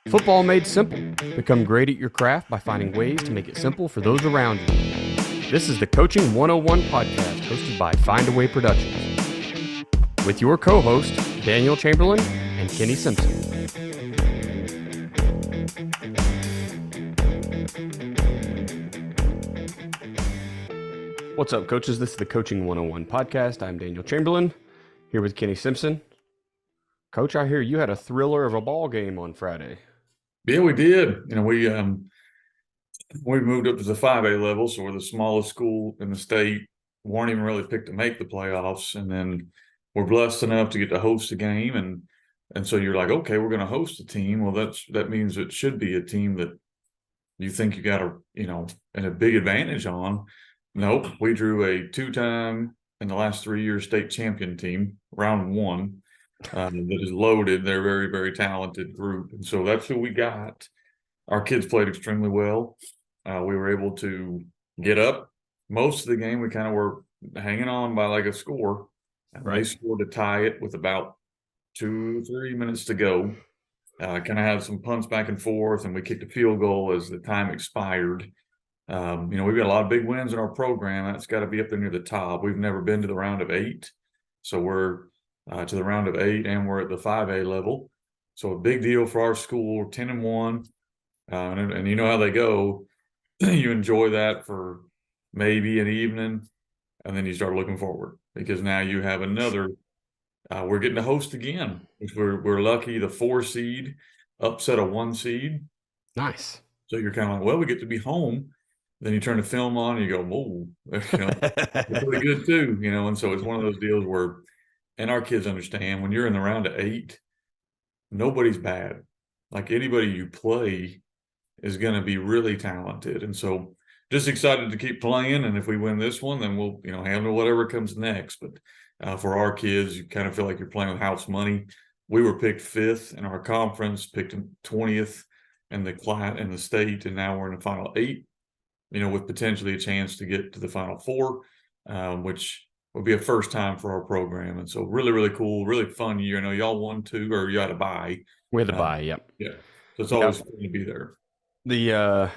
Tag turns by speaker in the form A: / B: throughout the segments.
A: Football made simple. Become great at your craft by finding ways to make it simple for those around you. This is the Coaching 101 podcast hosted by Find a Way Productions with your co-host Daniel Chamberlain and Kenny Simpson. What's up, coaches? This is the Coaching 101 podcast. I'm Daniel Chamberlain here with Kenny Simpson. Coach, I hear you had a thriller of a ball game on Friday.
B: Yeah, we did. We moved up to the 5A level, so we're the smallest school in the state. Weren't even really picked to make the playoffs, and then we're blessed enough to get to host a game, and so you're like, okay, we're going to host a team. Well, that means it should be a team that you think you got a big advantage on. Nope, we drew a two-time in the last 3 years state champion team, round one. That is loaded. They're a very, very talented group. And so that's who we got. Our kids played extremely well. We were able to get up most of the game. We kind of were hanging on by like a score. And They scored to tie it with about 2-3 minutes to go. Kind of had some punts back and forth, and we kicked a field goal as the time expired. We've got a lot of big wins in our program. That's got to be up there near the top. We've never been to the round of 8. So we're to the round of 8, and we're at the 5A level. So a big deal for our school, 10-1. And you know how they go. You enjoy that for maybe an evening, and then you start looking forward because now you have another. We're getting to host again, which we're lucky. The 4 seed upset a 1 seed.
A: Nice.
B: So you're kind of like, well, we get to be home. Then you turn the film on and you go, whoa, it's really good too, And so it's one of those deals where. And our kids understand when you're in the round of 8, nobody's bad. Like anybody you play is going to be really talented. And so just excited to keep playing. And if we win this one, then we'll, handle whatever comes next. But for our kids, you kind of feel like you're playing with house money. We were picked 5th in our conference, picked 20th in the state. And now we're in the final 8, with potentially a chance to get to the final 4, which would be a first time for our program. And so really, really cool, really fun year. I know y'all won 2, or you had a bye.
A: We had a bye, yep.
B: Yeah. So it's always fun to be there.
A: The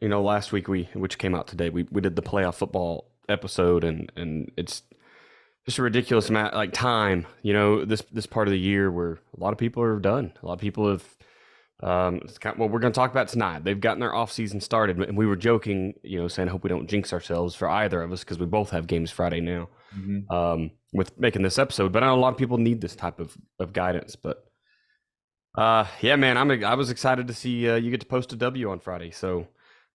A: last week which came out today, we did the playoff football episode, and it's just a ridiculous amount like time, this part of the year where a lot of people are done. A lot of people have it's kind of what we're going to talk about tonight. They've gotten their offseason started, and we were joking, saying I hope we don't jinx ourselves for either of us because we both have games Friday now. Mm-hmm. With making this episode, but I know a lot of people need this type of guidance. But yeah, man, I was excited to see you get to post a W on Friday. So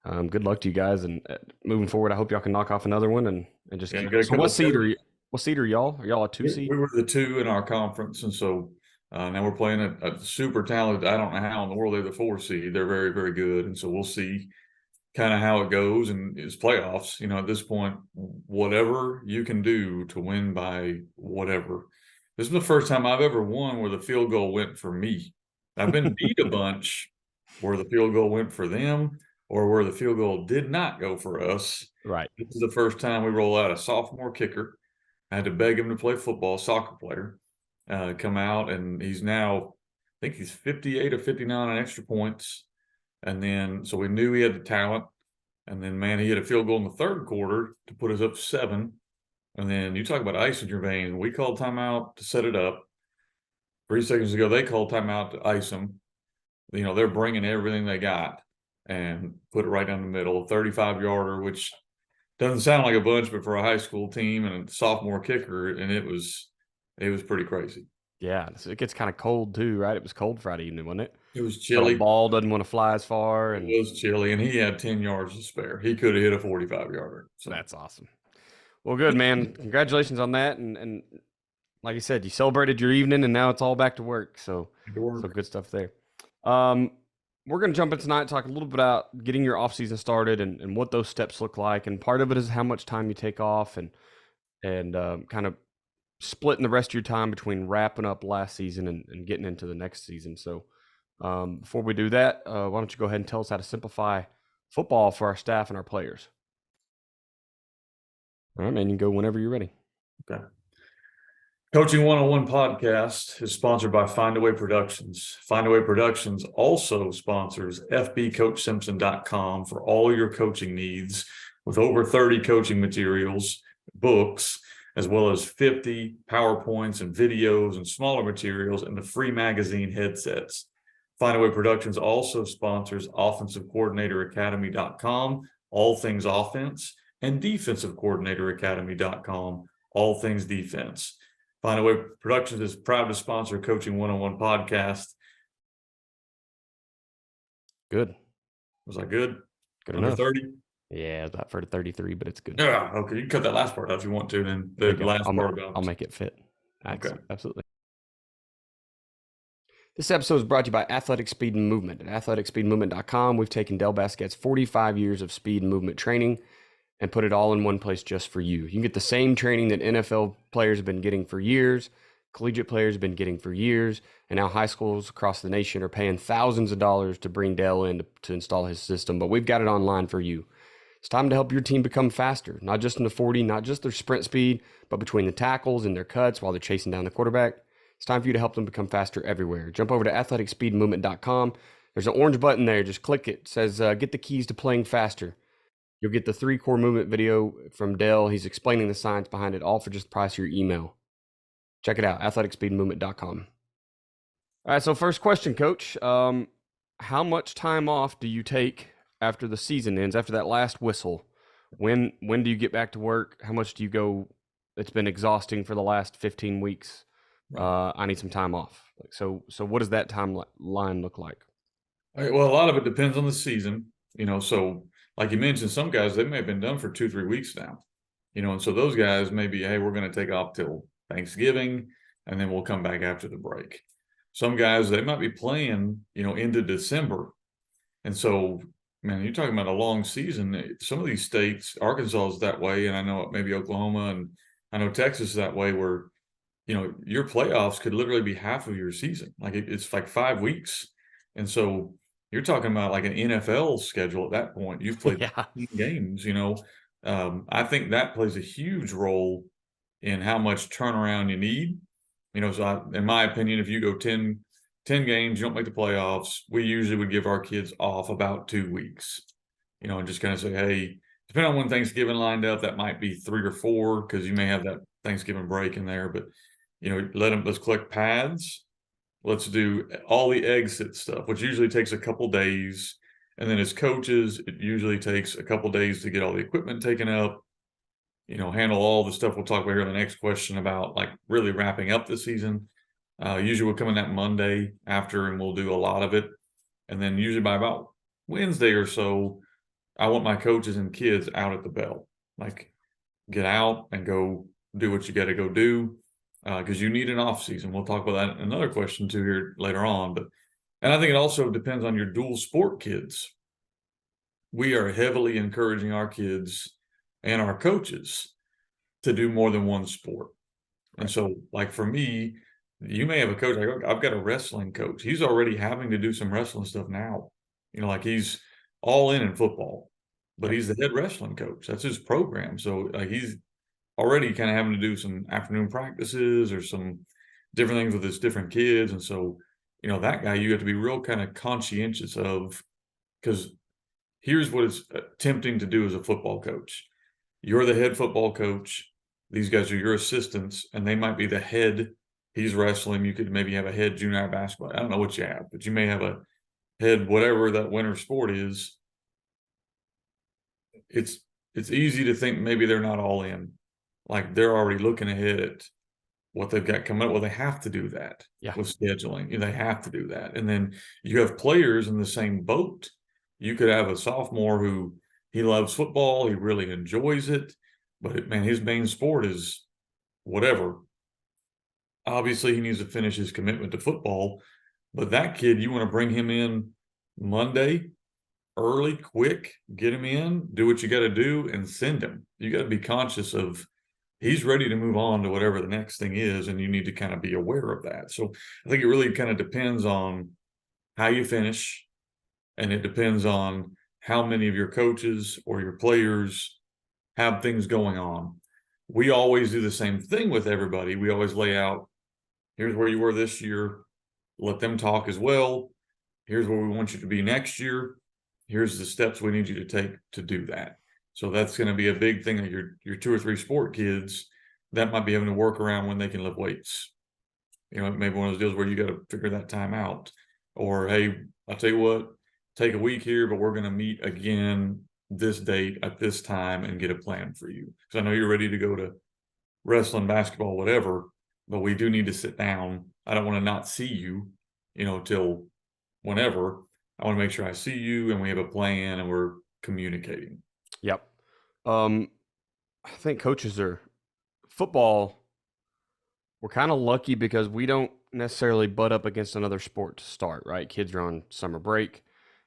A: good luck to you guys, and moving forward, I hope y'all can knock off another one and just. So what seed are y'all? Are y'all a 2 seed?
B: We were the 2 in our conference, and so now we're playing a super talented. I don't know how in the world they're the 4 seed. They're very, very good, and so we'll see kind of how it goes, and it's playoffs. At this point, whatever you can do to win by whatever. This is the first time I've ever won where the field goal went for me. I've been beat a bunch where the field goal went for them, or where the field goal did not go for us.
A: Right.
B: This is the first time we roll out a sophomore kicker. I had to beg him to play football, soccer player, come out, and he's now, I think he's 58 or 59 on extra points. And then, so we knew he had the talent. And then, man, he hit a field goal in the 3rd quarter to put us up 7. And then you talk about ice in your veins. We called timeout to set it up. 3 seconds ago, they called timeout to ice him. They're bringing everything they got and put it right down the middle, 35-yarder, which doesn't sound like a bunch, but for a high school team and a sophomore kicker, and it was pretty crazy.
A: Yeah, so it gets kind of cold too, right? It was cold Friday evening, wasn't it?
B: It was chilly.
A: The ball doesn't want to fly as far.
B: It was chilly, and he had 10 yards to spare. He could have hit a 45-yarder.
A: So that's awesome. Well, good, man. Congratulations on that. And like I said, you celebrated your evening, and now it's all back to work. So good stuff there. We're going to jump in tonight and talk a little bit about getting your offseason started and what those steps look like. And part of it is how much time you take off and kind of splitting the rest of your time between wrapping up last season and getting into the next season. So before we do that, why don't you go ahead and tell us how to simplify football for our staff and our players? All right, man, you can go whenever you're ready.
B: Okay. Coaching 101 podcast is sponsored by Findaway Productions. Findaway Productions also sponsors fbcoachsimpson.com for all your coaching needs, with over 30 coaching materials, books, as well as 50 PowerPoints and videos and smaller materials, and the free magazine headsets. Findaway Productions also sponsors offensivecoordinatoracademy.com, all things offense, and defensivecoordinatoracademy.com, all things defense. Findaway Productions is proud to sponsor Coaching 101 podcast.
A: Good.
B: Was I good?
A: Good
B: Under
A: enough.
B: 30?
A: Yeah, about for 33, but it's good.
B: Yeah, okay. You can cut that last part out if you want to, then the last part about
A: I'll make it fit.
B: Okay.
A: Absolutely. This episode is brought to you by Athletic Speed and Movement. At athleticspeedmovement.com, we've taken Del Basquet's 45 years of speed and movement training and put it all in one place just for you. You can get the same training that NFL players have been getting for years, collegiate players have been getting for years, and now high schools across the nation are paying thousands of dollars to bring Dell in to install his system, but we've got it online for you. It's time to help your team become faster, not just in the 40, not just their sprint speed, but between the tackles and their cuts while they're chasing down the quarterback. It's time for you to help them become faster everywhere. Jump over to athleticspeedmovement.com. There's an orange button there. Just click it. It says, get the keys to playing faster. You'll get the 3 core movement video from Dell. He's explaining the science behind it, all for just the price of your email. Check it out, athleticspeedmovement.com. All right, so first question, Coach. How much time off do you take after the season ends, after that last whistle? When do you get back to work? How much do you go? It's been exhausting for the last 15 weeks. I need some time off. So what does that timeline look like?
B: Well, a lot of it depends on the season, so like you mentioned, some guys, they may have been done for 2-3 weeks now, and so those guys may be, hey, we're going to take off till Thanksgiving, and then we'll come back after the break. Some guys, they might be playing, into December. And so, man, you're talking about a long season. Some of these states, Arkansas is that way, and I know maybe Oklahoma, and I know Texas is that way, where, your playoffs could literally be half of your season. Like it's like 5 weeks. And so you're talking about like an NFL schedule at that point. You've played 15 games, I think that plays a huge role in how much turnaround you need. So in my opinion, if you go 10 games, you don't make the playoffs, we usually would give our kids off about 2 weeks, and just kind of say, hey, depending on when Thanksgiving lined up, that might be 3 or 4, because you may have that Thanksgiving break in there, but let's collect pads. Let's do all the exit stuff, which usually takes a couple days. And then as coaches, it usually takes a couple days to get all the equipment taken up, handle all the stuff we'll talk about here in the next question about like really wrapping up the season. Usually we'll come in that Monday after and we'll do a lot of it. And then usually by about Wednesday or so, I want my coaches and kids out at the bell. Like, get out and go do what you got to go do, because you need an off season. We'll talk about that in another question too here later on. And I think it also depends on your dual sport kids. We are heavily encouraging our kids and our coaches to do more than one sport. Right. And so, like for me, you may have a coach, like I've got a wrestling coach. He's already having to do some wrestling stuff now. Like he's all in football, but he's the head wrestling coach. That's his program. So like he's already kind of having to do some afternoon practices or some different things with his different kids. And so, that guy, you have to be real kind of conscientious of, because here's what it's tempting to do as a football coach. You're the head football coach. These guys are your assistants, and they might be the head. He's wrestling. You could maybe have a head junior basketball. I don't know what you have, but you may have a head, whatever that winter sport is. It's easy to think maybe they're not all in. Like they're already looking ahead at what they've got coming up. Well, they have to do that with scheduling. They have to do that. And then you have players in the same boat. You could have a sophomore who he loves football. He really enjoys it. But man, his main sport is whatever. Obviously, he needs to finish his commitment to football. But that kid, you want to bring him in Monday, early, quick, get him in, do what you got to do, and send him. You got to be conscious of he's ready to move on to whatever the next thing is, and you need to kind of be aware of that. So I think it really kind of depends on how you finish, and it depends on how many of your coaches or your players have things going on. we always do the same thing with everybody. We always lay out, here's where you were this year. Let them talk as well. Here's where we want you to be next year. Here's the steps we need you to take to do that. So that's going to be a big thing that your 2 or 3 sport kids that might be having to work around when they can lift weights. Maybe one of those deals where you got to figure that time out. Or, hey, I'll tell you what, take a week here, but we're going to meet again this date at this time and get a plan for you. Because I know you're ready to go to wrestling, basketball, whatever, but we do need to sit down. I don't want to not see you, till whenever. I want to make sure I see you and we have a plan and we're communicating.
A: Yep. I think coaches are football. We're kind of lucky because we don't necessarily butt up against another sport to start, right? Kids are on summer break.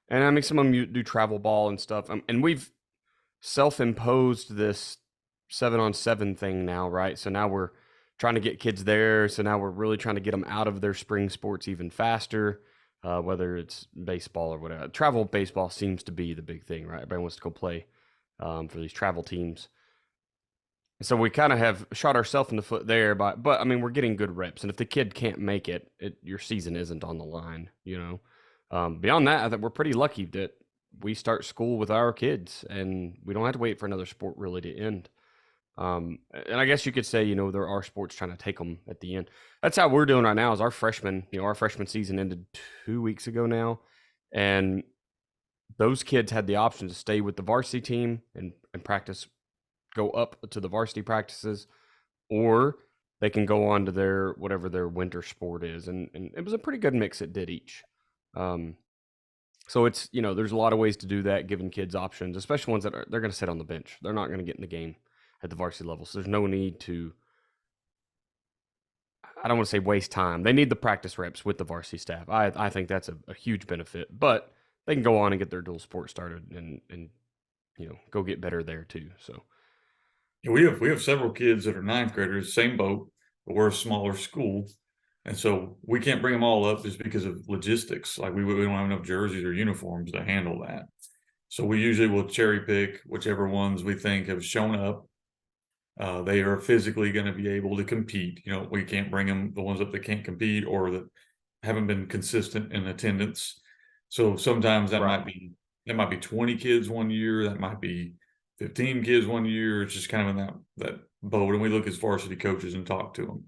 A: And I mean, some of them do travel ball and stuff. And we've self-imposed this 7-on-7 thing now, right? So now we're trying to get kids there. So now we're really trying to get them out of their spring sports even faster, whether it's baseball or whatever. Travel baseball seems to be the big thing, right? Everybody wants to go play for these travel teams. So we kind of have shot ourselves in the foot there, but I mean, we're getting good reps. And if the kid can't make it, your season isn't on the line, Beyond that, I think we're pretty lucky that we start school with our kids and we don't have to wait for another sport really to end. And I guess you could say, there are sports trying to take them at the end. That's how we're doing right now is our freshman season ended 2 weeks ago now. And those kids had the option to stay with the varsity team and practice, go up to the varsity practices, or they can go on to their, whatever their winter sport is. And it was a pretty good mix it did each. So it's, there's a lot of ways to do that, giving kids options, especially ones that they're going to sit on the bench. They're not going to get in the game at the varsity level. So there's no need to, I don't want to say waste time. They need the practice reps with the varsity staff. I think that's a huge benefit, but they can go on and get their dual sport started and go get better there too. So
B: We have several kids that are ninth graders, same boat, but we're a smaller school. And so we can't bring them all up just because of logistics. Like we don't have enough jerseys or uniforms to handle that. So we usually will cherry pick whichever ones we think have shown up. They are physically going to be able to compete. We can't bring them the ones up that can't compete or that haven't been consistent in attendance. So sometimes that
A: right.
B: might be 20 kids one year. That might be 15 kids one year. It's just kind of in that boat. And we look as varsity coaches and talk to them.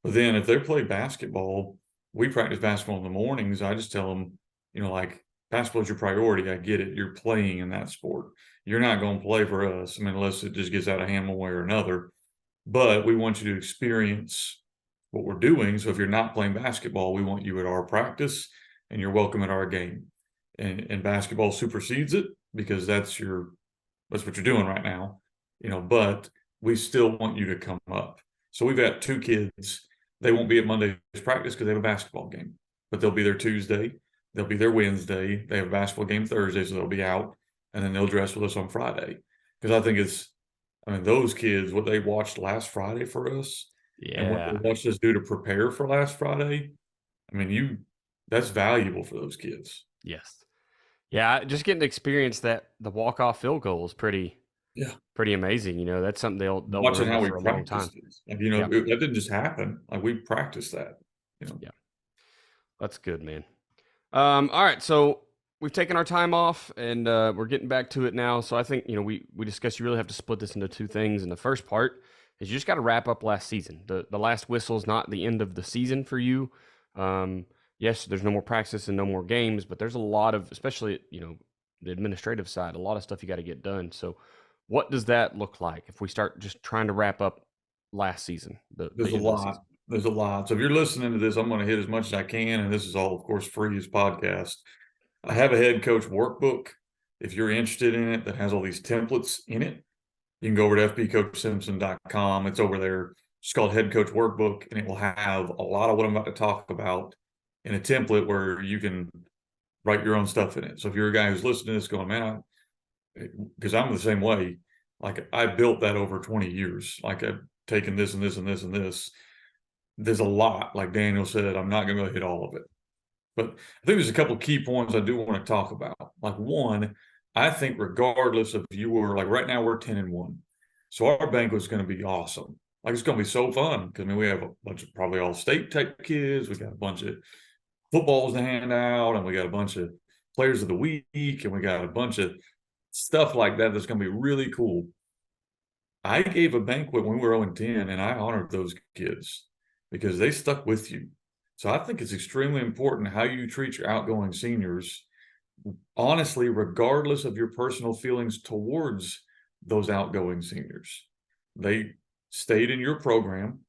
B: But then if they play basketball, we practice basketball in the mornings. I just tell them, like basketball is your priority. I get it. You're playing in that sport. You're not going to play for us. I mean, unless it just gets out of hand one way or another. But we want you to experience what we're doing. So if you're not playing basketball, we want you at our practice and you're welcome at our game. And basketball supersedes it because that's what you're doing right now. But we still want you to come up. So we've got 2 kids. They won't be at Monday's practice because they have a basketball game, but they'll be there Tuesday. They'll be there Wednesday. They have a basketball game Thursday, so they'll be out, and then they'll dress with us on Friday. Because I think those kids, what they watched last Friday for us, and what they watched us do to prepare for last Friday, that's valuable for those kids.
A: Yes. Yeah, just getting to experience that the walk-off field goal is pretty amazing. That's something they'll
B: Watching how
A: remember
B: we
A: for a long time.
B: That didn't just happen. Like we practiced that.
A: Yeah, that's good, man. All right, so we've taken our time off and we're getting back to it now. So I think we discussed you really have to split this into 2 things. And the first part is you just got to wrap up last season. The last whistle is not the end of the season for you. Yes, there's no more practice and no more games, but there's a lot of, especially the administrative side, a lot of stuff you got to get done. So what does that look like if we start just trying to wrap up last season?
B: There's a lot. There's a lot. So if you're listening to this, I'm going to hit as much as I can, and this is all, of course, free as podcast. I have a head coach workbook. If you're interested in it, that has all these templates in it, you can go over to fbcoachsimpson.com. It's over there. It's called Head Coach Workbook, and it will have a lot of what I'm about to talk about in a template where you can write your own stuff in it. So if you're a guy who's listening to this going, man, because I'm the same way, like I built that over 20 years. Like I've taken this and this and this and this. There's a lot, like Daniel said, I'm not going to hit all of it. But I think there's a couple of key points I do want to talk about. Like one, I think regardless of you were like right now we're 10-1. So our banquet's going to be awesome. Like, it's going to be so fun because I mean we have a bunch of probably all state type kids. We got a bunch of footballs to hand out, and we got a bunch of players of the week, and we got a bunch of stuff like that that's going to be really cool. I gave a banquet when we were 0-10, and I honored those kids because they stuck with you. So I think it's extremely important how you treat your outgoing seniors, honestly, regardless of your personal feelings towards those outgoing seniors. They stayed in your program.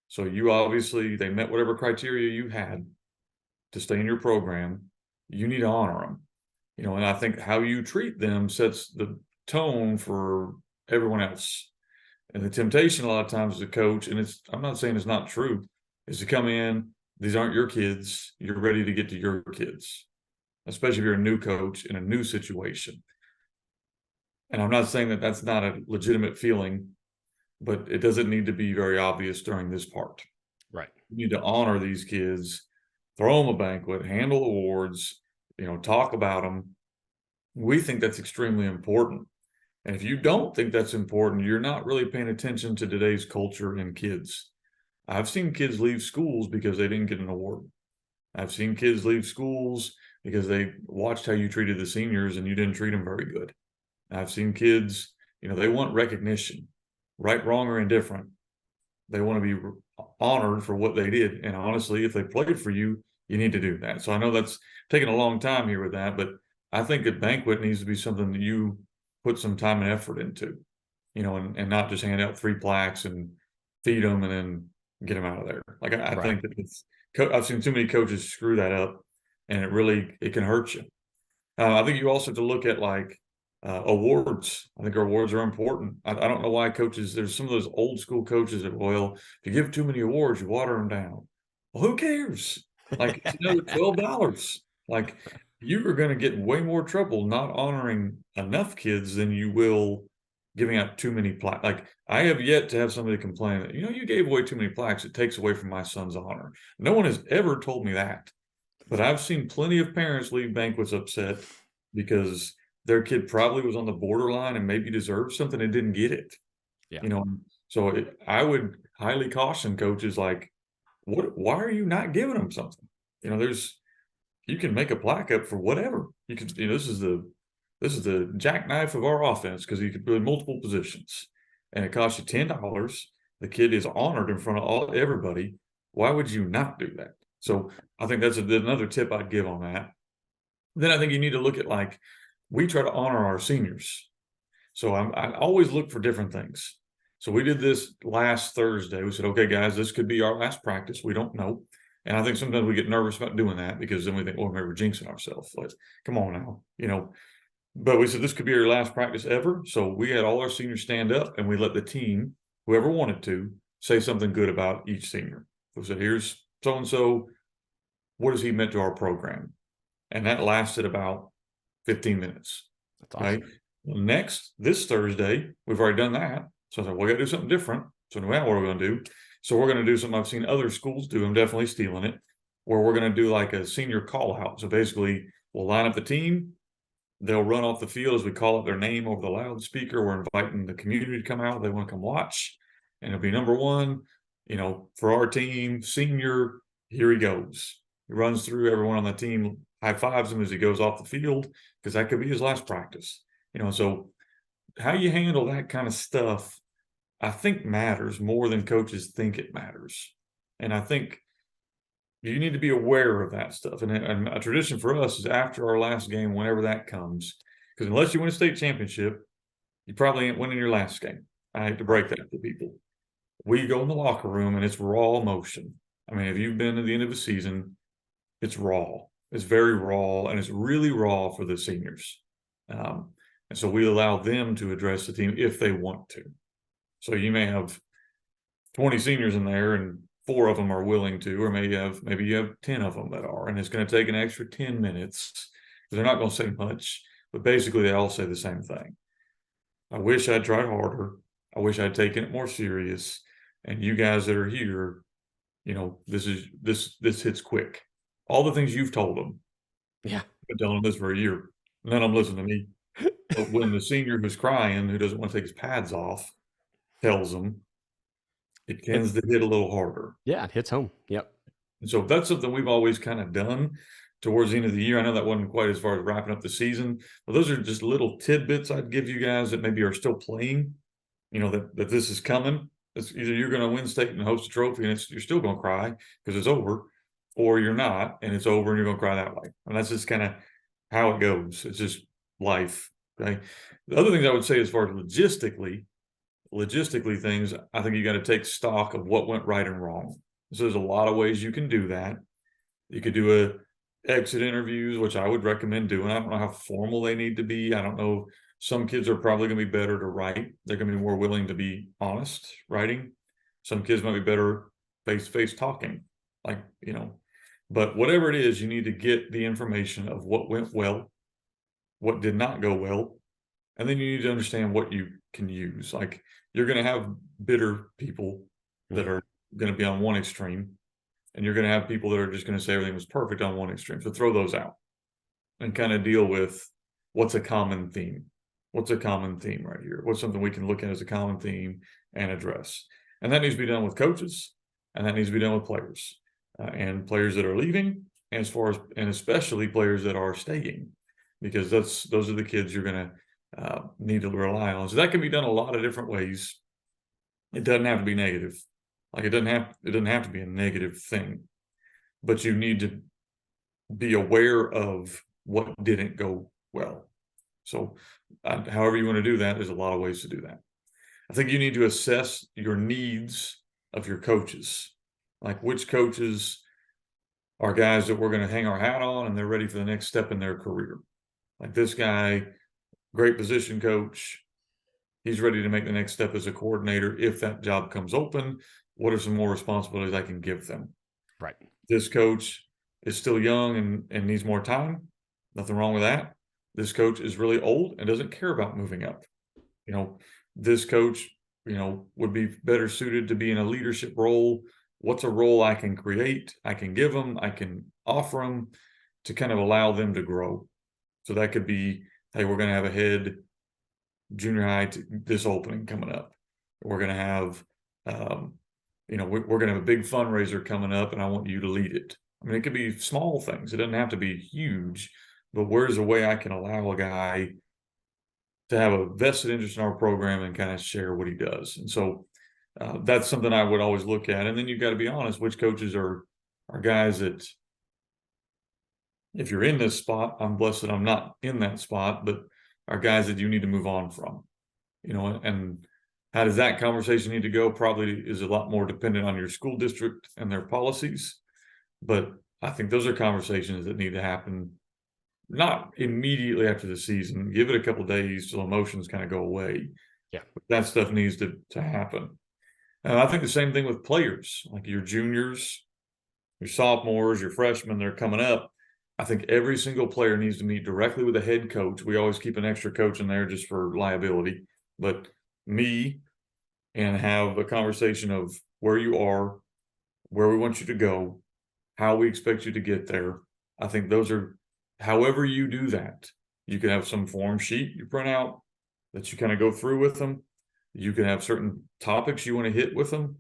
B: So you obviously, they met whatever criteria you had to stay in your program. You need to honor them. And I think how you treat them sets the tone for everyone else. And the temptation a lot of times as a coach, and I'm not saying it's not true, is to come in, these aren't your kids, you're ready to get to your kids, especially if you're a new coach in a new situation. And I'm not saying that that's not a legitimate feeling, but it doesn't need to be very obvious during this part.
A: Right.
B: You need to honor these kids, throw them a banquet, handle awards, talk about them. We think that's extremely important. And if you don't think that's important, you're not really paying attention to today's culture and kids. I've seen kids leave schools because they didn't get an award. I've seen kids leave schools because they watched how you treated the seniors and you didn't treat them very good. I've seen kids, they want recognition, right, wrong, or indifferent. They want to be honored for what they did. And honestly, if they played for you, you need to do that. So I know that's taking a long time here with that, but I think a banquet needs to be something that you put some time and effort into, and not just hand out 3 plaques and feed them and then get them out of there. Like I
A: Right.
B: think that I've seen too many coaches screw that up, and it can hurt you. I think you also have to look at like awards. I think our awards are important. I don't know why coaches. There's some of those old school coaches that, well, if you give too many awards, you water them down. Well, who cares? Like, it's another $12. Like, you are going to get way more trouble not honoring enough kids than you will giving out too many plaques. Like, I have yet to have somebody complain that, you gave away too many plaques. It takes away from my son's honor. No one has ever told me that. But I've seen plenty of parents leave banquets upset because their kid probably was on the borderline and maybe deserved something and didn't get it.
A: Yeah.
B: So I would highly caution coaches like, why are you not giving them something? You can make a plaque up for whatever. You can, this is the jackknife of our offense because you can put in multiple positions and it costs you $10. The kid is honored in front of everybody. Why would you not do that? So I think that's another tip I'd give on that. Then I think you need to look at like, we try to honor our seniors. So I always look for different things. So we did this last Thursday. We said, okay, guys, this could be our last practice. We don't know. And I think sometimes we get nervous about doing that because then we think, well, maybe we're jinxing ourselves. Like, come on now. But we said this could be our last practice ever. So we had all our seniors stand up and we let the team, whoever wanted to, say something good about each senior. We said, here's so-and-so. What has he meant to our program? And that lasted about 15 minutes.
A: That's awesome.
B: Right. Well, this Thursday, we've already done that. So I said, we got to do something different. So now what are we going to do? So we're going to do something I've seen other schools do. I'm definitely stealing it, where we're going to do like a senior call out. So basically, we'll line up the team. They'll run off the field as we call out their name over the loudspeaker. We're inviting the community to come out. They want to come watch. And it'll be number one, for our team, senior, here he goes. He runs through everyone on the team, high fives him as he goes off the field, because that could be his last practice. So how you handle that kind of stuff, I think matters more than coaches think it matters. And I think you need to be aware of that stuff. And a tradition for us is after our last game, whenever that comes, because unless you win a state championship, you probably ain't winning your last game. I hate to break that to people. We go in the locker room and it's raw emotion. I mean, if you've been to the end of a season, it's raw. It's very raw, and it's really raw for the seniors. And so we allow them to address the team if they want to. So you may have 20 seniors in there and 4 of them are willing to, or maybe you have 10 of them that are, and it's going to take an extra 10 minutes. They're not going to say much, but basically they all say the same thing. I wish I'd tried harder. I wish I'd taken it more serious. And you guys that are here, this hits quick. All the things you've told them.
A: Yeah.
B: I've been telling them this for a year. None of them listen to me. But when the senior who's crying, who doesn't want to take his pads off, tells them, it tends to hit a little harder.
A: Yeah, it hits home. Yep.
B: And so that's something we've always kind of done towards the end of the year. I know that wasn't quite as far as wrapping up the season, but those are just little tidbits I'd give you guys that maybe are still playing, that this is coming. It's either you're going to win state and host a trophy and you're still going to cry because it's over, or you're not and it's over and you're going to cry that way. And that's just kind of how it goes. It's just life. Okay. The other things I would say as far as logistically things, I think you got to take stock of what went right and wrong. So there's a lot of ways you can do that. You could do a exit interviews, which I would recommend doing. I don't know how formal they need to be. I don't know. Some kids are probably going to be better to write. They're going to be more willing to be honest writing. Some kids might be better face-to-face talking, but whatever it is, you need to get the information of what went well, what did not go well, and then you need to understand what you can use. Like, you're going to have bitter people that are going to be on one extreme, and you're going to have people that are just going to say everything was perfect on one extreme. So throw those out and kind of deal with what's a common theme. What's a common theme right here? What's something we can look at as a common theme and address? And that needs to be done with coaches, and that needs to be done with players, and players that are leaving, and especially players that are staying, because those are the kids you're going to need to rely on. So that can be done a lot of different ways. It doesn't have to be negative. Like, it doesn't have to be a negative thing, but you need to be aware of what didn't go well. So however you want to do that, there's a lot of ways to do that. I think you need to assess your needs of your coaches, like which coaches are guys that we're going to hang our hat on and they're ready for the next step in their career. Like, this guy, great position coach, he's ready to make the next step as a coordinator. If that job comes open, what are some more responsibilities I can give them?
A: Right.
B: This coach is still young and needs more time. Nothing wrong with that. This coach is really old and doesn't care about moving up. This coach, would be better suited to be in a leadership role. What's a role I can create, I can give them, I can offer them to kind of allow them to grow. So that could be, hey, we're going to have a head junior high this opening coming up. We're going to have, we're going to have a big fundraiser coming up, and I want you to lead it. I mean, it could be small things. It doesn't have to be huge, but where's a way I can allow a guy to have a vested interest in our program and kind of share what he does? And so that's something I would always look at. And then you've got to be honest, which coaches are guys that, if you're in this spot, I'm blessed that I'm not in that spot, but are guys that you need to move on from, and how does that conversation need to go? Probably is a lot more dependent on your school district and their policies. But I think those are conversations that need to happen not immediately after the season. Give it a couple of days till emotions kind of go away.
A: Yeah.
B: But that stuff needs to happen. And I think the same thing with players, like your juniors, your sophomores, your freshmen, they're coming up. I think every single player needs to meet directly with a head coach. We always keep an extra coach in there just for liability, but me, and have a conversation of where you are, where we want you to go, how we expect you to get there. I think those are, however you do that, you can have some form sheet you print out that you kind of go through with them. You can have certain topics you want to hit with them,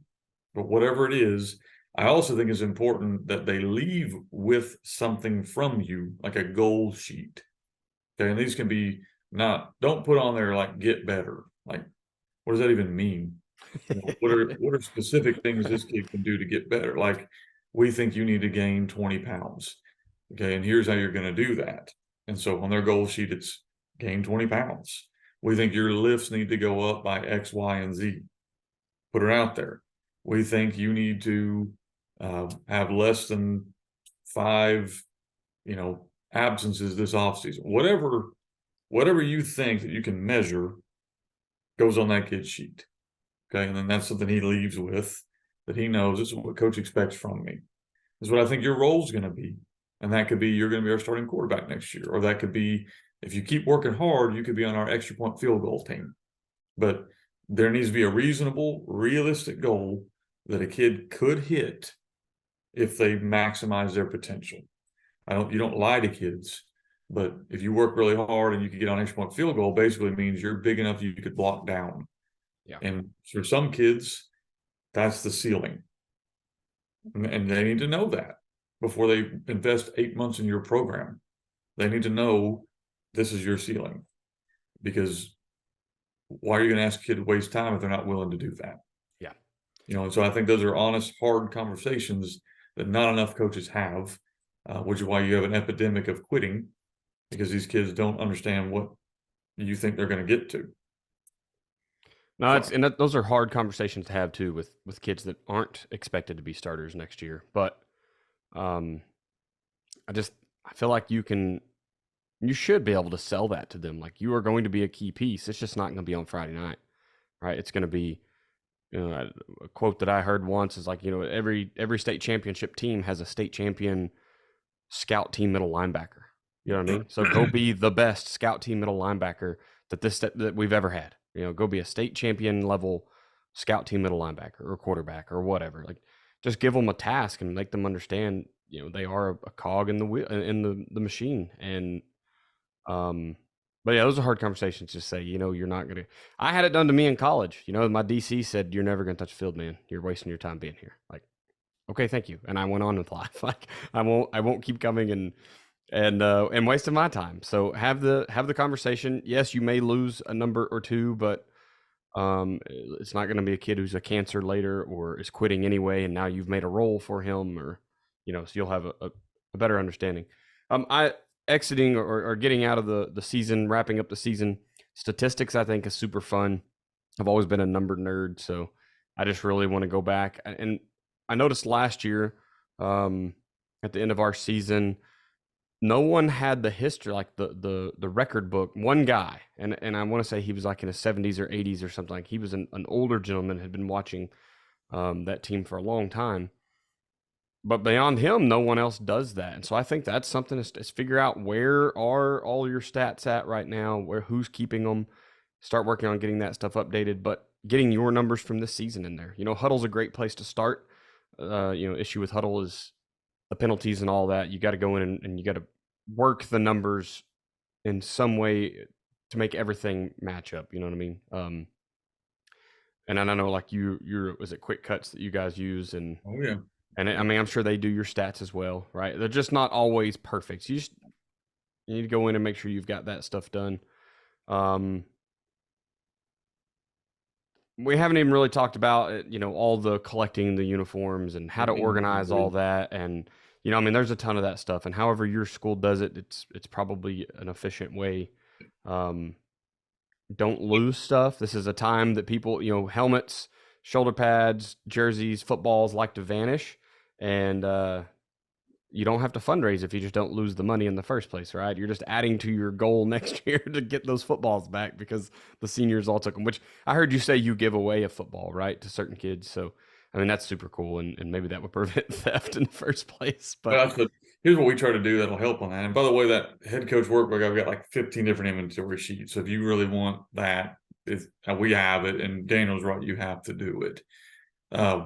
B: but whatever it is, I also think it's important that they leave with something from you, like a goal sheet. Okay, and these can be don't put on there like get better. Like, what does that even mean? What are specific things this kid can do to get better? Like, we think you need to gain 20 pounds. Okay, and here's how you're going to do that. And so on their goal sheet, it's gain 20 pounds. We think your lifts need to go up by X, Y, and Z. Put it out there. We think you need to have less than 5, absences this offseason. Whatever you think that you can measure goes on that kid's sheet. Okay, and then that's something he leaves with, that he knows this is what coach expects from me. This is what I think your role is going to be. And that could be, you're going to be our starting quarterback next year. Or that could be, if you keep working hard, you could be on our extra point field goal team. But there needs to be a reasonable, realistic goal that a kid could hit if they maximize their potential. You don't lie to kids, but if you work really hard and you can get on extra point field goal, basically means you're big enough you could block down.
A: Yeah.
B: And for some kids, that's the ceiling. And they need to know that before they invest 8 months in your program. They need to know this is your ceiling, because why are you going to ask a kid to waste time if they're not willing to do that?
A: Yeah.
B: And so I think those are honest, hard conversations that not enough coaches have, which is why you have an epidemic of quitting, because these kids don't understand what you think they're going to get to.
A: No,
B: So,
A: those are hard conversations to have too with kids that aren't expected to be starters next year. But um, I feel like you should be able to sell that to them. Like, you are going to be a key piece. It's just not going to be on Friday night, right? It's going to be, a quote that I heard once is like, every state championship team has a state champion scout team middle linebacker. You know what I mean? So go be the best scout team middle linebacker that we've ever had. Go be a state champion level scout team middle linebacker or quarterback or whatever. Like, just give them a task and make them understand, they are a cog in the wheel, in the machine. And but yeah, those are hard conversations to say, you're not going to. I had it done to me in college. My DC said, "You're never going to touch the field, man. You're wasting your time being here." Like, okay, thank you. And I went on with life. Like, I won't keep coming and wasting my time. So have the conversation. Yes, you may lose a number or two, but it's not going to be a kid who's a cancer later or is quitting anyway, and now you've made a role for him, or so you'll have a better understanding. I exiting or getting out of the season, wrapping up the season. Statistics, I think, is super fun. I've always been a number nerd, so I just really want to go back. And I noticed last year, at the end of our season, no one had the history, like the record book. One guy, and I want to say he was like in his 70s or 80s or something. Like, he was an older gentleman, had been watching that team for a long time. But beyond him, no one else does that. And so I think that's something is figure out, where are all your stats at right now, who's keeping them, start working on getting that stuff updated, but getting your numbers from this season in there. Huddle's a great place to start. Issue with Huddle is the penalties and all that. You got to go in and you got to work the numbers in some way to make everything match up. You know what I mean? And I don't know, like, was it Quick Cuts that you guys use? And
B: oh yeah.
A: I mean, I'm sure they do your stats as well, right? They're just not always perfect. So you need to go in and make sure you've got that stuff done. We haven't even really talked about, all the collecting the uniforms and how to organize all that. And, I mean, there's a ton of that stuff. And however your school does it, it's probably an efficient way. Don't lose stuff. This is a time that people, helmets, shoulder pads, jerseys, footballs like to vanish. And you don't have to fundraise if you just don't lose the money in the first place, right? You're just adding to your goal next year to get those footballs back, because the seniors all took them, which I heard you say you give away a football, right, to certain kids. So, I mean, that's super cool. And maybe that would prevent theft in the first place. But
B: here's what we try to do that'll help on that. And by the way, that head coach workbook, I've got like 15 different inventory sheets. So if you really want that, we have it. And Daniel's right, you have to do it.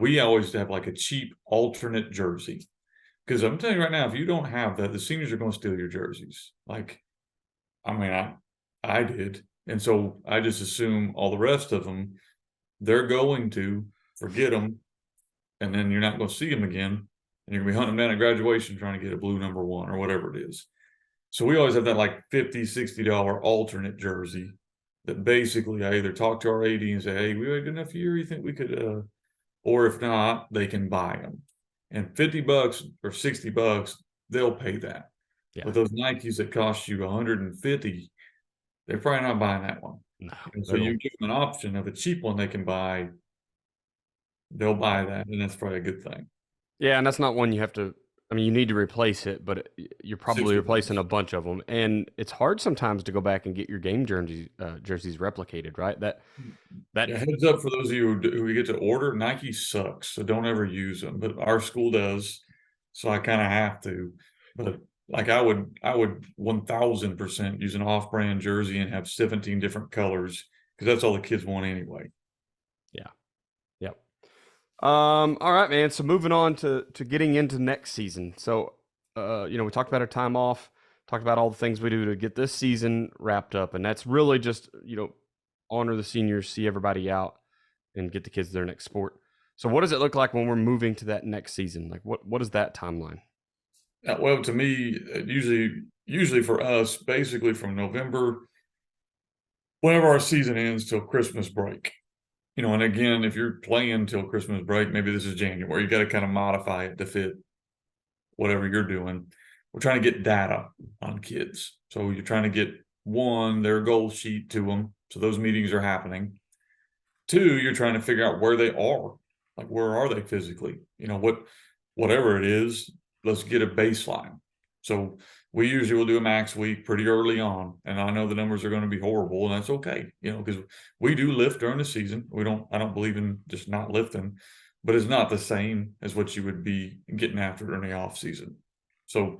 B: We always have like a cheap alternate jersey. Because I'm telling you right now, if you don't have that, the seniors are going to steal your jerseys. Like, I mean, I did. And so I just assume all the rest of them, they're going to forget them. And then you're not going to see them again. And you're going to be hunting them down at graduation trying to get a blue number 1 or whatever it is. So we always have that like $50, $60 alternate jersey that basically I either talk to our AD and say, hey, we had a good enough year. You think we could, or if not, they can buy them. And $50 or $60, they'll pay that.
A: yeah.
B: But those Nikes that cost you $150, they're probably not buying that one.
A: No.
B: And so you give them an option of a cheap one they can buy. They'll buy that, and that's probably a good thing.
A: Yeah, and that's not one you have to. I mean, you need to replace it, but you're probably replacing a bunch of them, and it's hard sometimes to go back and get your game jerseys replicated, right? That
B: Yeah, heads up for those of you who get to order. Nike sucks, so don't ever use them. But our school does, so I kind of have to. But like I would 1000% use an off-brand jersey and have 17 different colors, because that's all the kids want anyway.
A: Yeah. Yep. All right, man. So moving on to getting into next season. So, we talked about our time off, talked about all the things we do to get this season wrapped up, and that's really just, honor the seniors, see everybody out. and get the kids their next sport. So what does it look like when we're moving to that next season? Like what is that timeline?
B: Well, to me, usually for us, basically from November, whenever our season ends till Christmas break. And again, if you're playing till Christmas break, maybe this is January, you got to kind of modify it to fit whatever you're doing. We're trying to get data on kids. So you're trying to get one, their goal sheet to them. So those meetings are happening. Two, you're trying to figure out where they are. Like, where are they physically? Whatever it is, let's get a baseline. So we usually will do a max week pretty early on. And I know the numbers are going to be horrible, and that's okay, because we do lift during the season. I don't believe in just not lifting, but it's not the same as what you would be getting after during the off season. So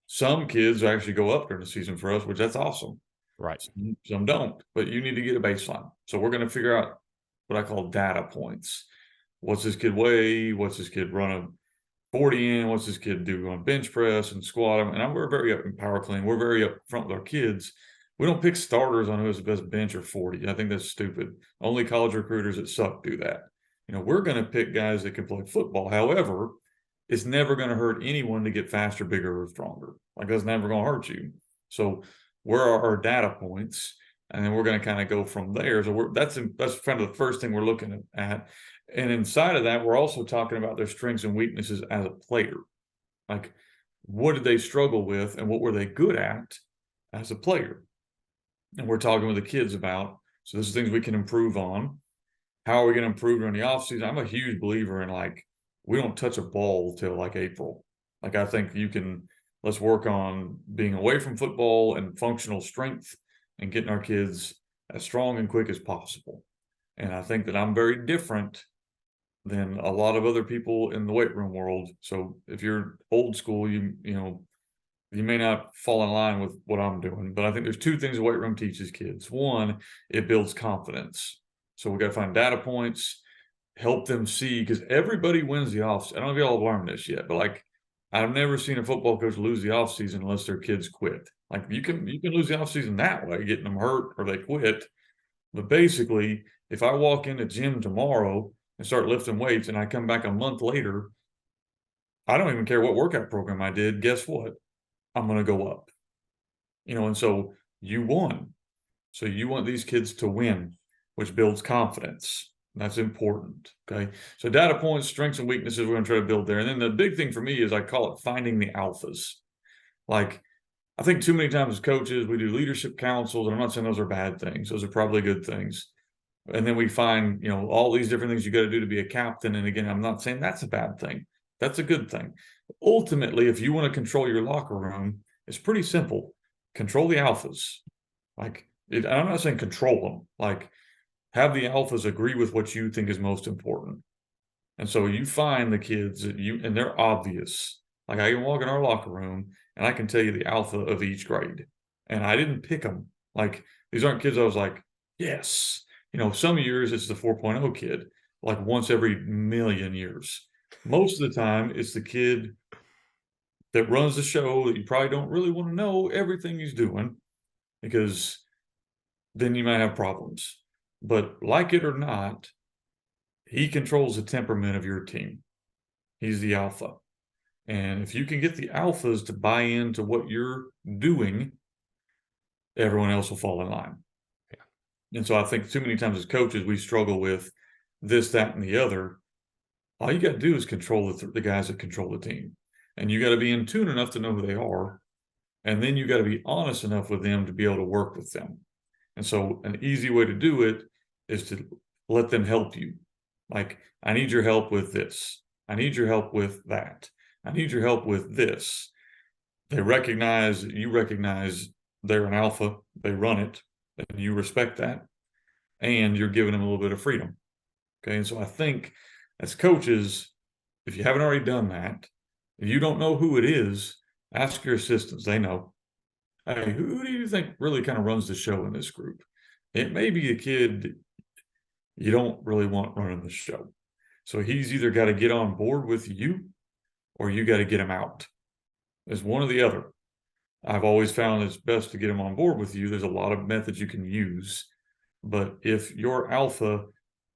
B: some kids actually go up during the season for us, which that's awesome.
A: Right.
B: Some don't, but you need to get a baseline. So we're going to figure out what I call data points. What's this kid weigh? What's this kid run a 40 in? What's this kid do on bench press and squat? And we're very up in power clean. We're very up front with our kids. We don't pick starters on who has the best bench or 40. I think that's stupid. Only college recruiters that suck do that. We're going to pick guys that can play football. However, it's never going to hurt anyone to get faster, bigger, or stronger. Like, that's never going to hurt you. So where are our data points? And then we're going to kind of go from there. So that's kind of the first thing we're looking at. And inside of that, we're also talking about their strengths and weaknesses as a player. Like, what did they struggle with and what were they good at as a player? And we're talking with the kids about, so this is things we can improve on. How are we going to improve during the offseason? I'm a huge believer in, like, we don't touch a ball till like April. Like, I think let's work on being away from football and functional strength and getting our kids as strong and quick as possible. And I think that I'm very different than a lot of other people in the weight room world. So if you're old school, you may not fall in line with what I'm doing, but I think there's two things the weight room teaches kids. One, it builds confidence. So we got to find data points, help them see, because everybody wins the off. I don't know if y'all have learned this yet, but like, I've never seen a football coach lose the offseason unless their kids quit. Like, you can lose the offseason that way, getting them hurt or they quit. But basically, if I walk in the gym tomorrow and start lifting weights and I come back a month later, I don't even care what workout program I did. Guess what? I'm going to go up. And so you won. So you want these kids to win, which builds confidence. That's important. Okay. So data points, strengths, and weaknesses, we're going to try to build there. And then the big thing for me is I call it finding the alphas. Like, I think too many times as coaches, we do leadership councils, and I'm not saying those are bad things. Those are probably good things. And then we find, all these different things you got to do to be a captain. And again, I'm not saying that's a bad thing. That's a good thing. Ultimately, if you want to control your locker room, it's pretty simple. Control the alphas. Like, I'm not saying control them. Like, have the alphas agree with what you think is most important. And so you find the kids and they're obvious. Like, I can walk in our locker room and I can tell you the alpha of each grade. And I didn't pick them. Like, these aren't kids I was like, yes. Some years it's the 4.0 kid, like once every million years. Most of the time, it's the kid that runs the show that you probably don't really want to know everything he's doing, because then you might have problems. But like it or not, he controls the temperament of your team. He's the alpha. And if you can get the alphas to buy into what you're doing, everyone else will fall in line. And so I think too many times as coaches, we struggle with this, that, and the other. All you got to do is control the guys that control the team. And you got to be in tune enough to know who they are. And then you got to be honest enough with them to be able to work with them. And so an easy way to do it is to let them help you. Like, I need your help with this. I need your help with that. I need your help with this. You recognize they're an alpha. They run it. And you respect that, and you're giving them a little bit of freedom. Okay. And so I think as coaches, if you haven't already done that, if you don't know who it is, ask your assistants. They know. Hey, who do you think really kind of runs the show in this group? It may be a kid you don't really want running the show. So he's either got to get on board with you or you got to get him out. It's one or the other. I've always found it's best to get them on board with you. There's a lot of methods you can use. But if your alpha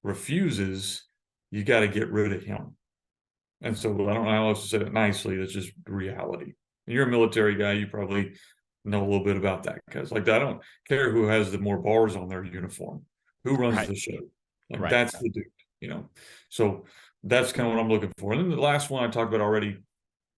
B: refuses, you got to get rid of him. And so I don't know how else to say it nicely. That's just reality. And you're a military guy. You probably know a little bit about that because, like, I don't care who has the more bars on their uniform, who runs
A: Right.
B: the show. Like,
A: Right.
B: that's the dude, you know. So that's kind of what I'm looking for. And then the last one I talked about already,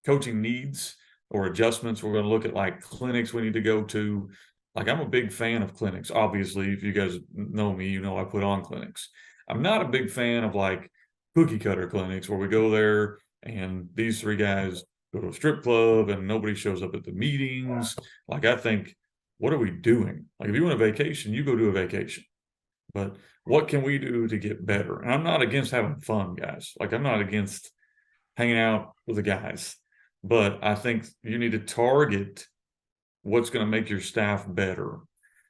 B: coaching needs or adjustments. We're going to look at like clinics we need to go to. Like, I'm a big fan of clinics. Obviously, if you guys know me, you know I put on clinics. I'm not a big fan of like cookie cutter clinics where we go there and these three guys go to a strip club and nobody shows up at the meetings. Like, I think, what are we doing? Like, if you want a vacation, you go do a vacation. But what can we do to get better? And I'm not against having fun, guys. Like, I'm not against hanging out with the guys. But I think you need to target what's going to make your staff better.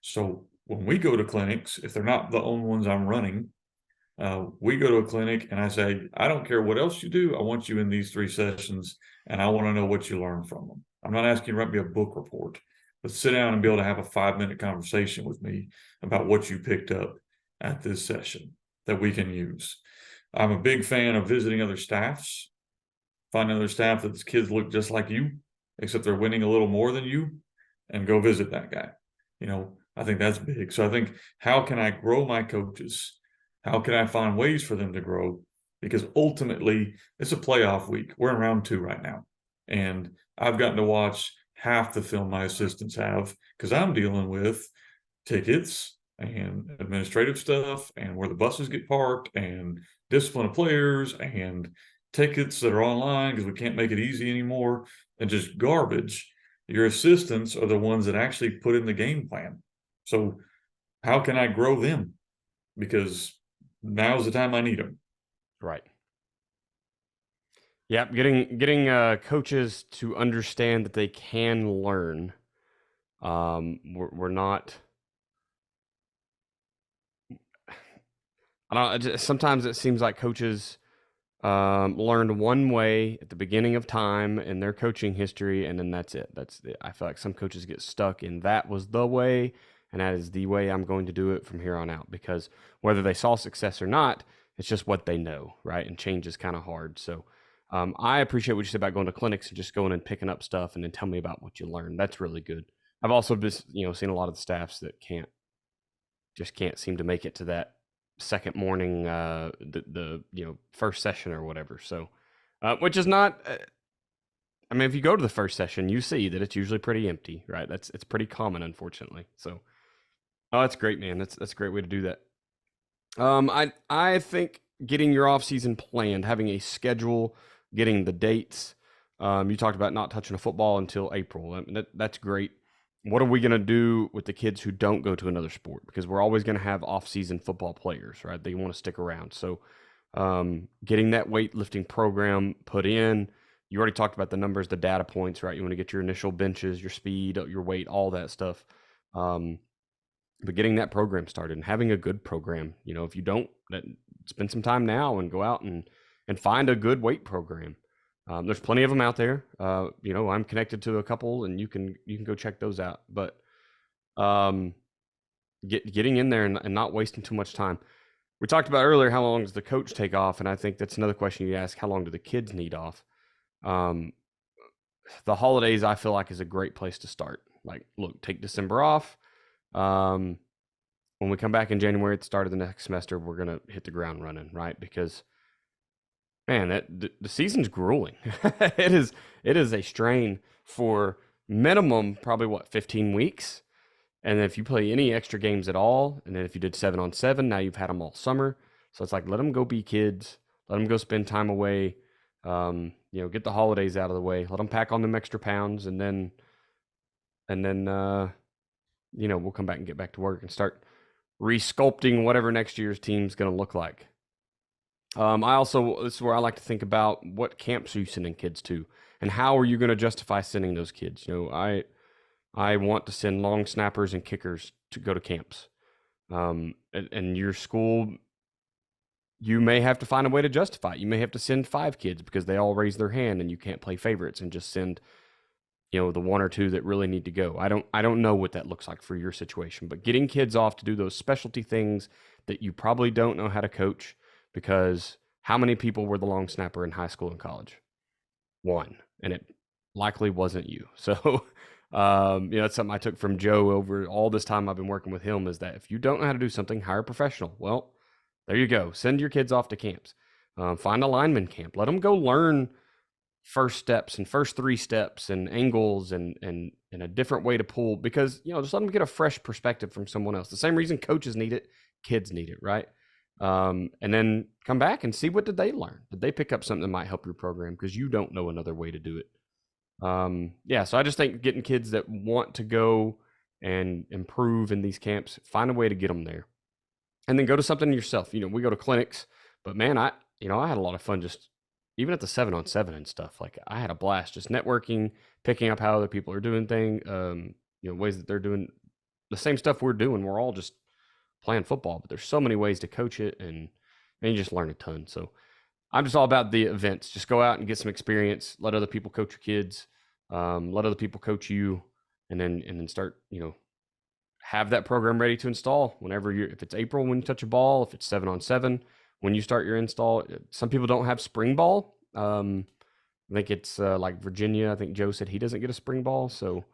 B: So when we go to clinics, if they're not the only ones I'm running, we go to a clinic and I say, I don't care what else you do. I want you in these 3 sessions and I want to know what you learned from them. I'm not asking you to write me a book report, but sit down and be able to have a 5-minute conversation with me about what you picked up at this session that we can use. I'm a big fan of visiting other staffs. Find another staff that the kids look just like you, except they're winning a little more than you, and go visit that guy. I think that's big. So I think, how can I grow my coaches? How can I find ways for them to grow? Because ultimately, it's a playoff week. We're in round 2 right now. And I've gotten to watch half the film my assistants have because I'm dealing with tickets and administrative stuff and where the buses get parked and discipline of players and tickets that are online because we can't make it easy anymore and just garbage. Your assistants are the ones that actually put in the game plan. So how can I grow them? Because now's the time I need them.
A: Right. Yeah, getting coaches to understand that they can learn. We're not. I don't. Sometimes it seems like coaches learned one way at the beginning of time in their coaching history, and then that's it. I feel like some coaches get stuck in that was the way, and that is the way I'm going to do it from here on out. Because whether they saw success or not, it's just what they know, right? And change is kind of hard. So I appreciate what you said about going to clinics and just going and picking up stuff, and then tell me about what you learned. That's really good. I've also just seen a lot of the staffs that can't seem to make it to that second morning, the first session or whatever. So, which is not. I mean, if you go to the first session, you see that it's usually pretty empty, right? It's pretty common, unfortunately. So, oh, that's great, man. That's a great way to do that. I think getting your off season planned, having a schedule, getting the dates. You talked about not touching a football until April. I mean, that's great. What are we going to do with the kids who don't go to another sport? Because we're always going to have off-season football players, right? They want to stick around. So getting that weightlifting program put in, you already talked about the numbers, the data points, right? You want to get your initial benches, your speed, your weight, all that stuff. But getting that program started and having a good program, if you don't, spend some time now and go out and find a good weight program. There's plenty of them out there. I'm connected to a couple, and you can go check those out. But getting in there and not wasting too much time. We talked about earlier, how long does the coach take off, and I think that's another question you ask: how long do the kids need off? The holidays, I feel like, is a great place to start. Like, look, take December off. When we come back in January at the start of the next semester, we're gonna hit the ground running, right? Because man, the season's grueling. It is a strain for minimum probably 15 weeks. And then if you play any extra games at all, and then if you did 7-on-7, now you've had them all summer. So it's like, let them go be kids, let them go spend time away. Get the holidays out of the way, let them pack on them extra pounds, and then we'll come back and get back to work and start resculpting whatever next year's team's going to look like. This is where I like to think about what camps are you sending kids to, and how are you going to justify sending those kids? I want to send long snappers and kickers to go to camps. And your school, you may have to find a way to justify it. You may have to send 5 kids because they all raise their hand and you can't play favorites and just send, the 1 or 2 that really need to go. I don't know what that looks like for your situation, but getting kids off to do those specialty things that you probably don't know how to coach, because how many people were the long snapper in high school and college? One, and it likely wasn't you. So, that's something I took from Joe over all this time I've been working with him, is that if you don't know how to do something, hire a professional. Well, there you go. Send your kids off to camps. Find a lineman camp. Let them go learn first steps and first three steps and angles and a different way to pull, because just let them get a fresh perspective from someone else. The same reason coaches need it, kids need it, right? And then come back and see, what did they learn? Did they pick up something that might help your program, because you don't know another way to do it? So I just think getting kids that want to go and improve in these camps, find a way to get them there, and then go to something yourself. We go to clinics, but man, I had a lot of fun just even at the 7-on-7 and stuff. Like, I had a blast just networking, picking up how other people are doing things, ways that they're doing the same stuff we're doing. We're all just playing football, but there's so many ways to coach it, and you just learn a ton. So I'm just all about the events. Just go out and get some experience. Let other people coach your kids. Let other people coach you, and then start, have that program ready to install whenever if it's April when you touch a ball, if it's 7-on-7 when you start your install. Some people don't have spring ball. I think it's like Virginia. I think Joe said he doesn't get a spring ball. So,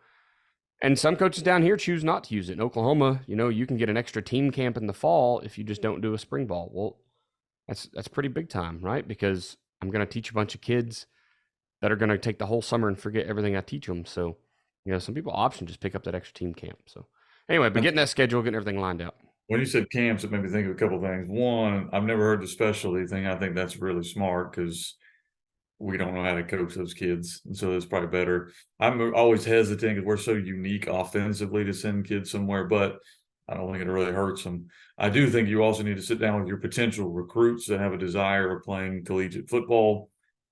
A: and some coaches down here choose not to use it. In Oklahoma, you can get an extra team camp in the fall if you just don't do a spring ball. Well, that's pretty big time, right? Because I'm going to teach a bunch of kids that are going to take the whole summer and forget everything I teach them. So, some people option just pick up that extra team camp. So anyway, but getting that schedule, getting everything lined out.
B: When you said camps, it made me think of a couple of things. One, I've never heard the specialty thing. I think that's really smart, because we don't know how to coach those kids, and so it's probably better. I'm always hesitant because we're so unique offensively to send kids somewhere, but I don't think it really hurts them. I do think you also need to sit down with your potential recruits that have a desire of playing collegiate football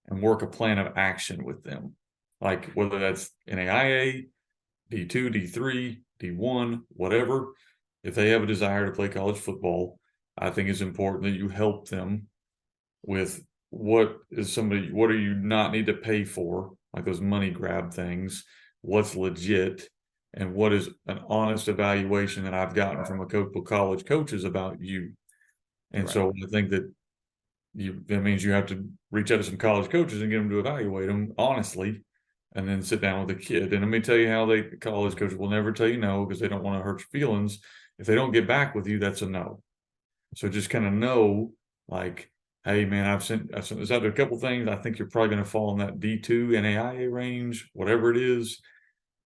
B: and work a plan of action with them, like whether that's NAIA, D2, D3, D1, whatever. If they have a desire to play college football, I think it's important that you help them with what do you not need to pay for, like those money grab things, what's legit, and what is an honest evaluation that I've gotten from a couple college coaches about you. And
A: Right.
B: so I think that means you have to reach out to some college coaches and get them to evaluate them honestly, and then sit down with a kid. And let me tell you how college coaches will never tell you no, because they don't want to hurt your feelings. If they don't get back with you, that's a no. So just kind of know, like, hey man, I've sent this out to a couple things. I think you're probably going to fall in that D2 NAIA range, whatever it is.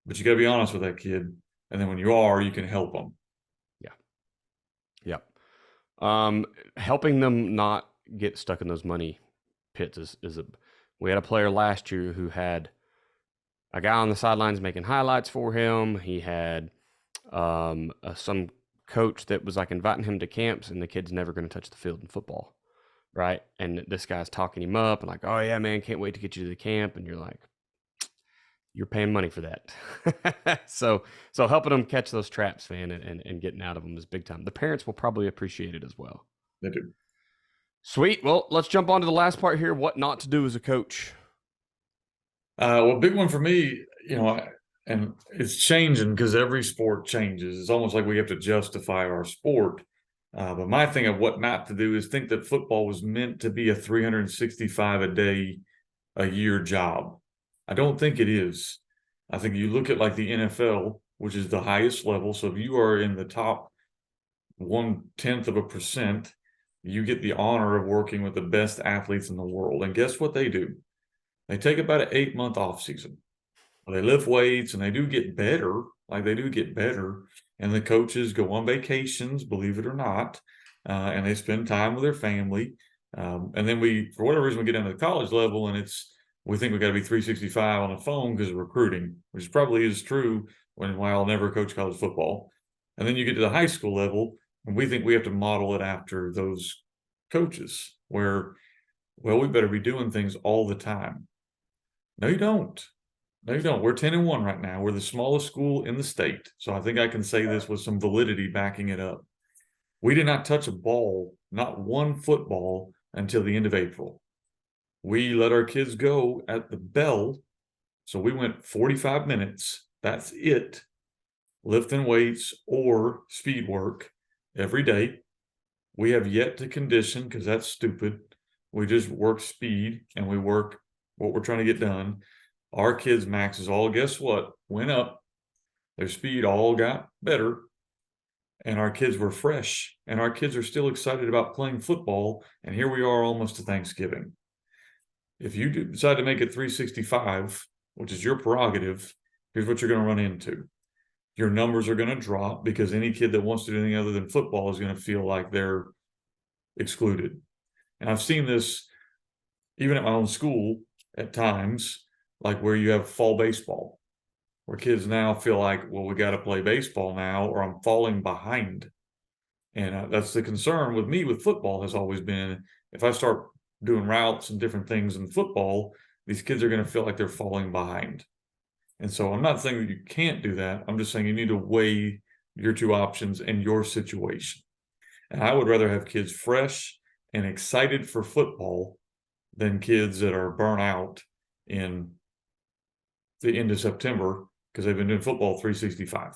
B: But you got to be honest with that kid, and then when you are, you can help them.
A: Yeah. Helping them not get stuck in those money pits is we had a player last year who had a guy on the sidelines making highlights for him. He had some coach that was like inviting him to camps, and the kid's never going to touch the field in football, right? And this guy's talking him up and like, oh yeah, man, can't wait to get you to the camp. And you're like, you're paying money for that. so helping them catch those traps, man, and getting out of them is big time. The parents will probably appreciate it as well.
B: They do.
A: Sweet. Well, let's jump on to the last part here. What not to do as a coach.
B: Well, big one for me, and it's changing because every sport changes. It's almost like we have to justify our sport. But my thing of what not to do is think that football was meant to be a 365 a year job. I don't think it is. I think you look at like the NFL, which is the highest level. So if you are in the top 0.1%, you get the honor of working with the best athletes in the world. And guess what they do? They take about an 8-month off season. They lift weights and they do get better. And the coaches go on vacations, believe it or not, and they spend time with their family. And then for whatever reason, we get into the college level, and we think we got to be 365 on the phone because of recruiting, which probably is true while I'll never coach college football. And then you get to the high school level, and we think we have to model it after those coaches, where, well, we better be doing things all the time. No, you don't. No, you don't. We're 10-1 right now. We're the smallest school in the state. So I think I can say this with some validity backing it up. We did not touch a ball, not one football, until the end of April. We let our kids go at the bell. So we went 45 minutes. That's it. Lifting weights or speed work every day. We have yet to condition because that's stupid. We just work speed and we work what we're trying to get done. Our kids' maxes all, guess what, went up. Their speed all got better. And our kids were fresh. And our kids are still excited about playing football. And here we are almost to Thanksgiving. If you decide to make it 365, which is your prerogative, here's what you're going to run into. Your numbers are going to drop because any kid that wants to do anything other than football is going to feel like they're excluded. And I've seen this even at my own school at times, like where you have fall baseball, where kids now feel like, well, we got to play baseball now, or I'm falling behind. And that's the concern with me with football has always been if I start doing routes and different things in football, these kids are going to feel like they're falling behind. And so I'm not saying that you can't do that. I'm just saying you need to weigh your two options and your situation. And I would rather have kids fresh and excited for football than kids that are burnt out in the end of September because they've been doing football 365.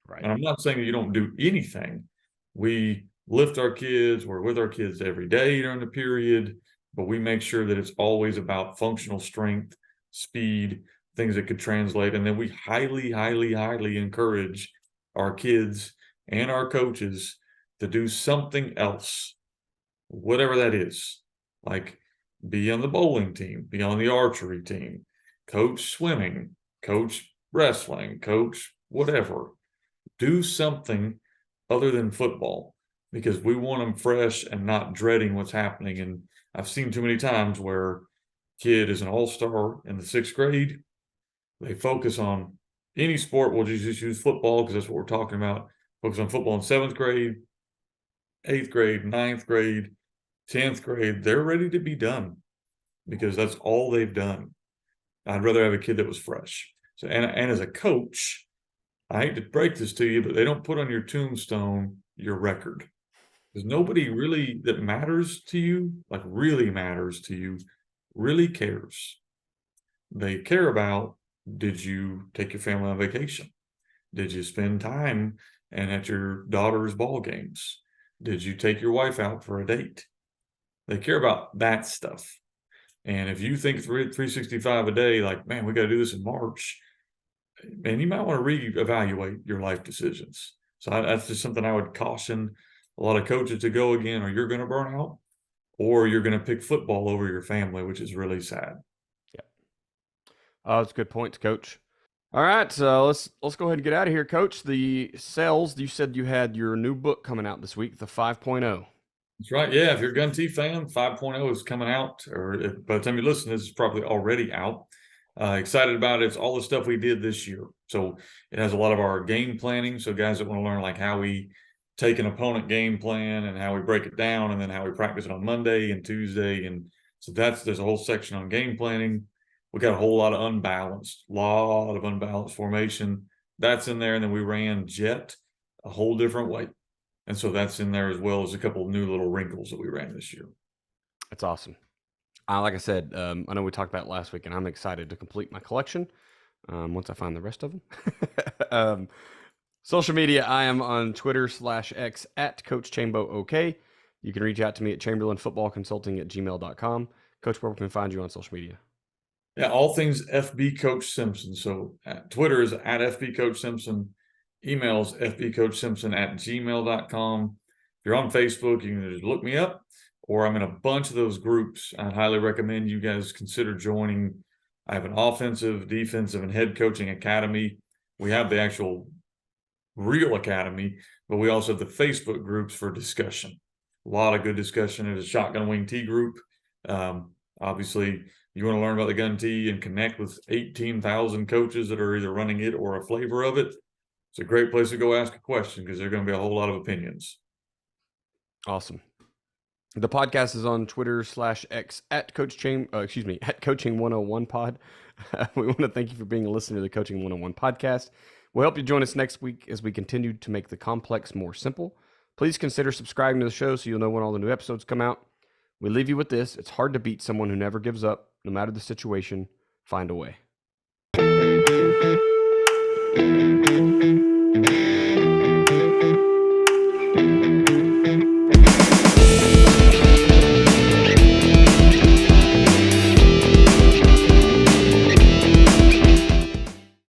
A: Right.
B: And I'm not saying that you don't do anything. We lift our kids, we're with our kids every day during the period, but we make sure that it's always about functional strength, speed, things that could translate. And then we highly, highly, highly encourage our kids and our coaches to do something else, whatever that is. Like be on the bowling team, be on the archery team, coach swimming, coach wrestling, coach whatever. Do something other than football because we want them fresh and not dreading what's happening. And I've seen too many times where kid is an all-star in the 6th grade. They focus on any sport. We'll just use football because that's what we're talking about. Focus on football in 7th grade, 8th grade, 9th grade, 10th grade. They're ready to be done because that's all they've done. I'd rather have a kid that was fresh. So, and as a coach, I hate to break this to you, but they don't put on your tombstone your record. Because nobody really that matters to you, like really matters to you, really cares. They care about, did you take your family on vacation? Did you spend time and at your daughter's ball games? Did you take your wife out for a date? They care about that stuff. And if you think 365 a day, like, man, we got to do this in March, man, you might want to reevaluate your life decisions. So that's just something I would caution a lot of coaches to go again, or you're going to burn out, or you're going to pick football over your family, which is really sad.
A: Yeah. That's good points, Coach. All right, so let's go ahead and get out of here, Coach. The sales, you said you had your new book coming out this week, the 5.0.
B: That's right. Yeah, if you're a Gun T fan, 5.0 is coming out, or by the time you listen, this is probably already out. Excited about it. It's all the stuff we did this year. So it has a lot of our game planning. So guys that want to learn like how we take an opponent game plan and how we break it down and then how we practice it on Monday and Tuesday. And so there's a whole section on game planning. We got a whole lot of unbalanced formation. That's in there. And then we ran jet a whole different way. And so that's in there as well as a couple of new little wrinkles that we ran this year.
A: That's awesome. Like I said, I know we talked about it last week, and I'm excited to complete my collection once I find the rest of them. Social media, I am on Twitter /X at Coach Chambo OK. You can reach out to me at chamberlainfootballconsulting@gmail.com. Coach, where we can find you on social media?
B: Yeah, all things FB Coach Simpson. So Twitter is at FB Coach Simpson. Emails fbcoachsimpson@gmail.com. If you're on Facebook, you can just look me up, or I'm in a bunch of those groups. I highly recommend you guys consider joining. I have an offensive, defensive, and head coaching academy. We have the actual real academy, but we also have the Facebook groups for discussion. A lot of good discussion. There's a Shotgun Wing T group. Obviously, you want to learn about the Gun T and connect with 18,000 coaches that are either running it or a flavor of it. It's a great place to go ask a question because there are going to be a whole lot of opinions.
A: Awesome. The podcast is on Twitter /X at at Coaching 101 Pod. We want to thank you for being a listener to the Coaching 101 podcast. We'll help you join us next week as we continue to make the complex more simple. Please consider subscribing to the show so you'll know when all the new episodes come out. We leave you with this. It's hard to beat someone who never gives up. No matter the situation, find a way.